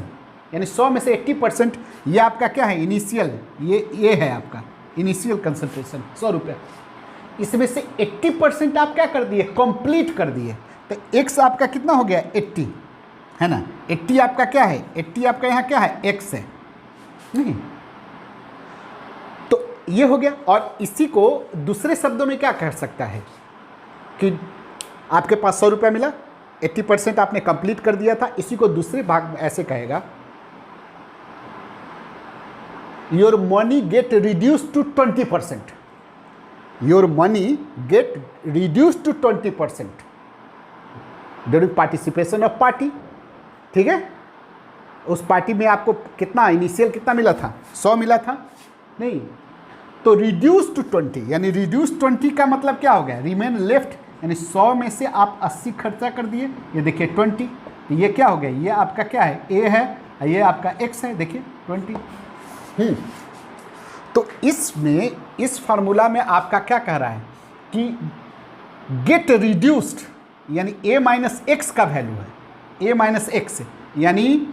यानी 100 में से 80%, ये आपका क्या है, इनिशियल, ये है आपका इनिशियल कंसंट्रेशन 100 रुपये। इसमें से 80% आप क्या कर दिए, कंप्लीट कर दिए। तो एक्स आपका कितना हो गया, 80 है ना। 80 आपका क्या है, 80 आपका यहाँ क्या है, एक्स है नहीं। तो ये हो गया। और इसी को दूसरे शब्दों में क्या कह सकता है कि आपके पास 100 रुपया मिला, 80% आपने कंप्लीट कर दिया था। इसी को दूसरे भाग में ऐसे कहेगा, your money get reduce to 20%, your money get reduce to 20% during participation of party. ठीक है, उस पार्टी में आपको कितना इनिशियल कितना मिला था, 100 मिला था नहीं, तो रिड्यूस टू 20, यानी रिड्यूस 20 का मतलब क्या हो गया, रिमेन लेफ्ट, यानी 100 में से आप 80 खर्चा कर दिए। ये देखिए 20, ये क्या हो गया, ये आपका क्या है, ए है, ये आपका एक्स है, देखिए 20। तो इसमें इस फार्मूला में आपका क्या कह रहा है कि गेट रिड्यूस्ड, यानी ए माइनस एक्स का वैल्यू है, ए माइनस एक्स, यानी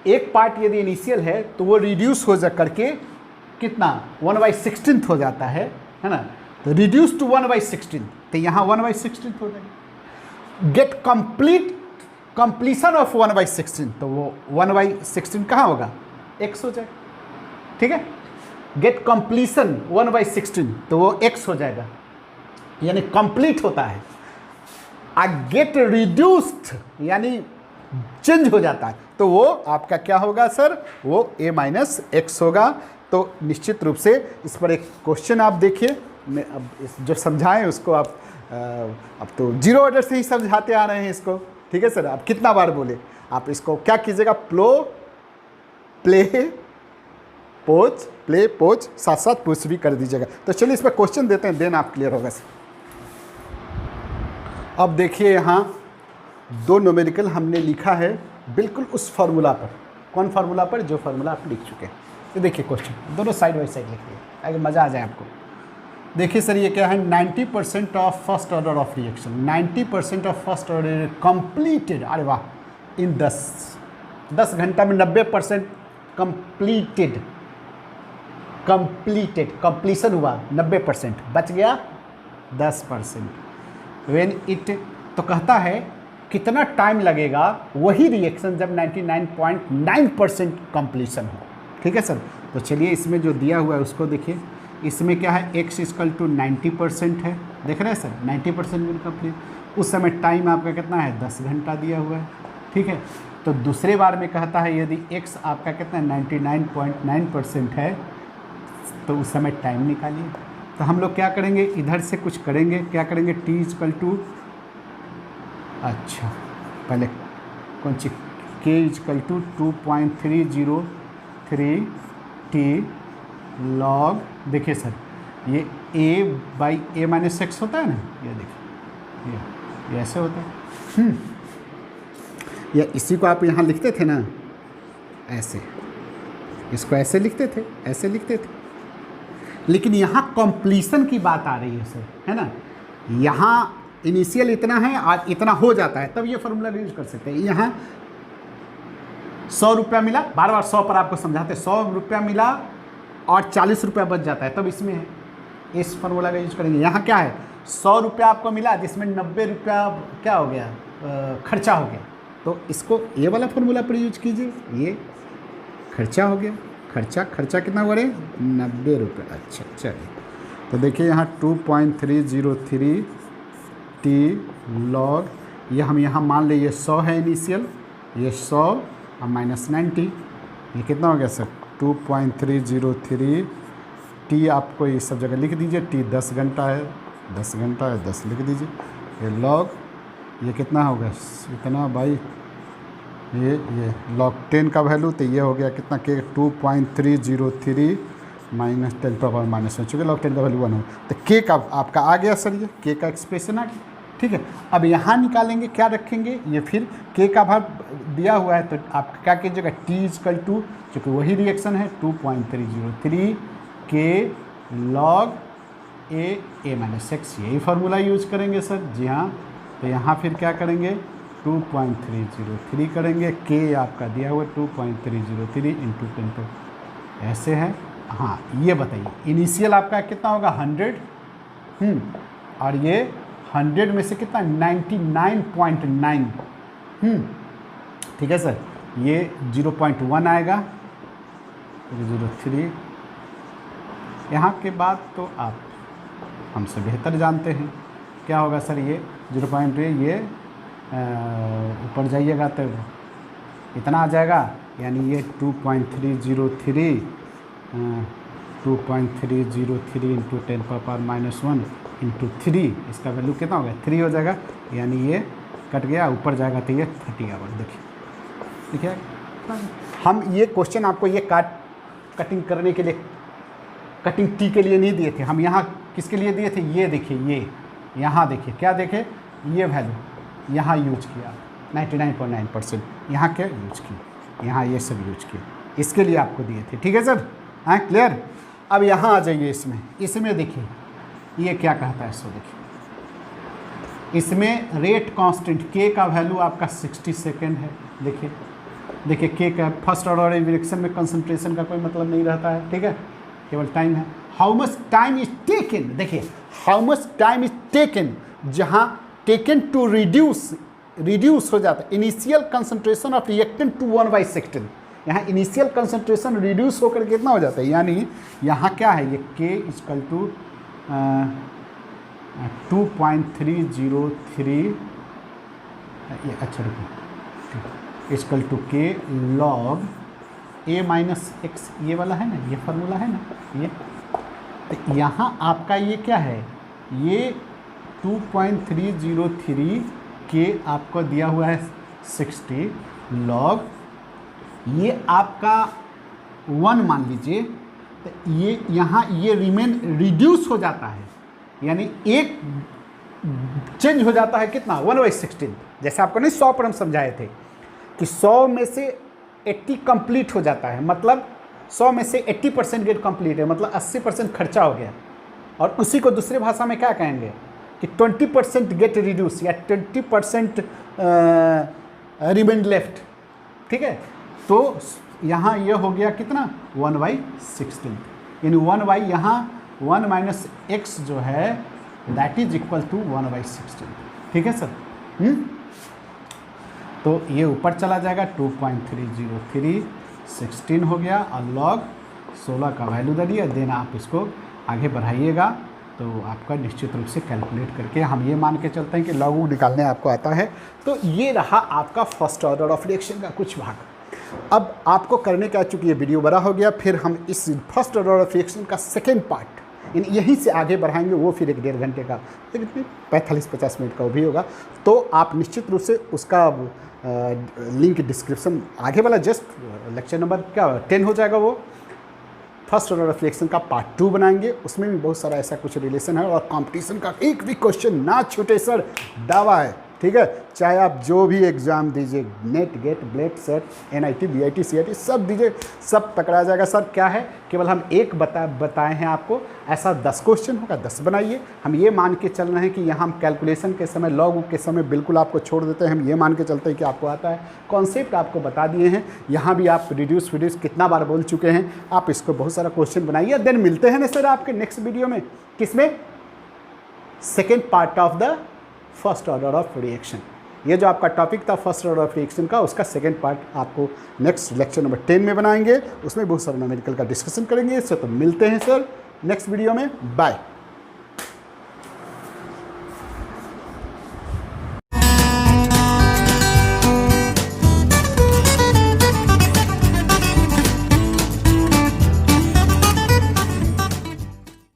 एक पार्ट यदि इनिशियल है तो वो रिड्यूस हो जा करके कितना 1/16 हो जाता है ना। तो रिड्यूस टू 1/16, तो यहाँ 1/16 हो जाएगा। गेट कंप्लीशन ऑफ 1/16, तो वो 1/16 कहाँ होगा, एक्स हो जाएगा। ठीक है, गेट कंप्लीशन 1/16, तो वो एक्स हो जाएगा, यानी कंप्लीट होता है। गेट रिड्यूस्ड यानी चेंज हो जाता है, तो वो आपका क्या होगा सर, वो ए माइनस एक्स होगा। तो निश्चित रूप से इस पर एक क्वेश्चन आप देखिए, मैं अब जो समझाएं उसको आप अब तो जीरो ऑर्डर से ही समझाते आ रहे हैं इसको। ठीक है सर, आप कितना बार बोले, आप इसको क्या कीजिएगा, प्ले पोच साथ साथ पुश भी कर दीजिएगा। तो चलिए इस पर क्वेश्चन देते हैं, देन आप क्लियर होगा सर। अब देखिए यहाँ दो न्यूमेरिकल हमने लिखा है बिल्कुल उस फार्मूला पर। कौन फार्मूला पर, जो फार्मूला आप लिख चुके हैं। ये देखिए क्वेश्चन दोनों साइड बाई साइड लिखिए ताकि मज़ा आ जाए आपको। देखिए सर ये क्या है, 90% of first order of reaction, 90% of first order completed, अरे वाह, इन 10 घंटा में 90% कंप्लीशन हुआ, 90%, बच गया 10%। व्हेन इट, तो कहता है कितना टाइम लगेगा वही रिएक्शन जब 99.9% कंप्लीशन हो। ठीक है सर, तो चलिए इसमें जो दिया हुआ है उसको देखिए। इसमें क्या है, x इक्वल टू 90% है, देख रहे हैं सर, 90% विल कंप्लीट। उस समय टाइम आपका कितना है, 10 घंटा दिया हुआ है। ठीक है, तो दूसरे बार में कहता है यदि x आपका कितना 99.9% है तो उस समय टाइम निकालिए। तो हम लोग क्या करेंगे, इधर से कुछ करेंगे, क्या करेंगे, t इक्वल टू, अच्छा पहले कौन सी, k equal to 2.303 t log, देखिए सर ये a/a माइनस एक्स होता है ना, ये देखिए ये ऐसे होता है। या इसी को आप यहाँ लिखते थे ना ऐसे, इसको ऐसे लिखते थे, ऐसे लिखते थे, लेकिन यहाँ कंप्लीशन की बात आ रही है सर, है ना। यहाँ इनिशियल इतना है और इतना हो जाता है, तब ये फार्मूला यूज कर सकते हैं। यहाँ 100 रुपया मिला, बार बार 100 पर आपको समझाते, 100 रुपया मिला और 40 रुपया बच जाता है, तब इसमें है, इस फार्मूला का यूज करेंगे। यहाँ क्या है, 100 रुपया आपको मिला जिसमें 90 रुपया क्या हो गया, खर्चा हो गया, तो इसको ये वाला फार्मूला पर यूज कीजिए। ये खर्चा हो गया, खर्चा कितना हो रहा है, 90 रुपये। अच्छा चलिए, तो देखिए यहाँ 2.303 t लॉग, ये हम यहाँ मान लीजिए 100 है इनिशियल, ये 100 और माइनस 90, ये कितना हो गया सर, 2.303 t। आपको ये सब जगह लिख दीजिए, t 10 घंटा है, 10 घंटा है, 10 लिख दीजिए। ये लॉग, ये कितना होगा, इतना बाई ये लॉग 10 का वैल्यू, तो ये हो गया कितना, के 2.303 माइनस 10⁻⁻1, चूँकि लॉग 10 का वैल्यू 1 हो, तो के का आपका आ गया सर, ये के का एक्सप्रेशन आ गया। ठीक है, अब यहाँ निकालेंगे, क्या रखेंगे, ये फिर के का भाग दिया हुआ है, तो आप क्या कीजिएगा, t इक्वल टू, चूँकि वही रिएक्शन है, 2.303 के लॉग a माइनस एक्स, यही फार्मूला यूज करेंगे सर। जी हाँ, तो यहाँ फिर क्या करेंगे 2.303 करेंगे, के आपका दिया हुआ 2.303 इंटू 10 पर ऐसे है। हाँ ये बताइए इनिशियल आपका कितना होगा 100, और ये 100 में से कितना 99.9, ठीक है सर। ये 0.1 आएगा 0.03। यहाँ के बाद तो आप हमसे बेहतर जानते हैं क्या होगा सर, ये 0.3 ये ऊपर जाइएगा तो इतना आ जाएगा, यानी ये 2.303 इंटू 10 पावर -1 इंटू 3, इसका वैल्यू कितना हो गया 3 हो जाएगा, यानी ये कट गया, ऊपर जाएगा तो ये 30 आवर। देखिए ठीक है, हम ये क्वेश्चन आपको ये कटिंग करने के लिए, कटिंग टी के लिए नहीं दिए थे, हम यहाँ किसके लिए दिए थे, ये देखिए, ये यहाँ देखिए क्या देखे, ये वैल्यू यहाँ यूज किया 99.9%, यहाँ क्या यूज किया, यहाँ ये सब यूज किया, इसके लिए आपको दिए थे। ठीक है सर, हाँ क्लियर। अब यहाँ आ जाइए, इसमें देखिए ये क्या कहता है, सो देखिए इसमें रेट कांस्टेंट के का वैल्यू आपका 60 सेकेंड है। देखिए के का फर्स्ट ऑर्डर रिएक्शन में कंसंट्रेशन का कोई मतलब नहीं रहता है, ठीक है, केवल टाइम है। How much time is taken, देखिए how much time is taken, जहाँ टेकन टू रिड्यूस हो जाता है initial concentration of reactant to 1/16, यहाँ इनिशियल कंसंट्रेशन रिड्यूस होकर कितना हो जाता है, यानी यहाँ क्या है, ये के इक्वल टू 2.303, ये अच्छा रुको, इक्वल टू के लॉग a माइनस एक्स, ये वाला है ना, ये फार्मूला है ना, ये तो यहाँ आपका ये क्या है, ये 2.303 के आपको दिया हुआ है 60 लॉग, ये आपका 1 मान लीजिए, तो ये यहाँ ये रिमेन रिड्यूस हो जाता है, यानी एक चेंज हो जाता है कितना 1/16। जैसे आपको नहीं 100 पर हम समझाए थे कि 100 में से 80 कंप्लीट हो जाता है, मतलब 100 में से 80% गेट कंप्लीट है, मतलब 80% खर्चा हो गया, और उसी को दूसरी भाषा में क्या कहेंगे कि 20% गेट रिड्यूस या 20% रिमेन लेफ्ट। ठीक है, तो यहाँ ये हो गया कितना 1/16, यानी 1 यहाँ 1 माइनस एक्स जो है दैट इज इक्वल टू 1/16। ठीक है सर, तो ये ऊपर चला जाएगा 2.303 16 हो गया, और लॉग 16 का वैल्यू दे दिया, देन आप इसको आगे बढ़ाइएगा तो आपका निश्चित रूप से कैलकुलेट करके हम ये मान के चलते हैं कि लॉग निकालने आपको आता है। तो ये रहा आपका फर्स्ट ऑर्डर ऑफ रिएक्शन का कुछ भाग। अब आपको करने का, चूँकि ये वीडियो बड़ा हो गया, फिर हम इस फर्स्ट ऑर्डर ऑफ रिएक्शन का सेकेंड पार्ट यहीं से आगे बढ़ाएंगे, वो फिर 1-1.5 घंटे का, 45-50 मिनट का वो भी होगा। तो आप निश्चित रूप से उसका लिंक डिस्क्रिप्शन, आगे वाला जस्ट लेक्चर नंबर क्या 10 हो जाएगा, वो फर्स्ट ऑर्डर ऑफ रिएक्शन का पार्ट 2 बनाएंगे, उसमें भी बहुत सारा ऐसा कुछ रिलेशन है, और कंपटीशन का एक भी क्वेश्चन ना छूटे सर, दावा है। ठीक है, चाहे आप जो भी एग्ज़ाम दीजिए, नेट गेट ब्लेट सेट NIT BIT CIT सब दीजिए, सब पकड़ा जाएगा सर। क्या है, केवल हम एक बताए हैं आपको, ऐसा 10 क्वेश्चन होगा 10 बनाइए। हम ये मान के चल रहे हैं कि यहाँ हम कैलकुलेशन के समय, लॉग के समय बिल्कुल आपको छोड़ देते हैं, हम ये मान के चलते हैं कि आपको आता है, कॉन्सेप्ट आपको बता दिए हैं। यहाँ भी आप रिड्यूस कितना बार बोल चुके हैं, आप इसको बहुत सारा क्वेश्चन बनाइए। देन मिलते हैं ना सर आपके नेक्स्ट वीडियो में, किसमें, second part of the first order of reaction. ये जो आपका टॉपिक था फर्स्ट ऑर्डर ऑफ रिएक्शन का, उसका सेकेंड पार्ट आपको नेक्स्ट लेक्चर नंबर 10 में बनाएंगे, उसमें बहुत सारा न्यूमेरिकल का डिस्कशन करेंगे। इससे तो मिलते हैं सर नेक्स्ट वीडियो में, बाय।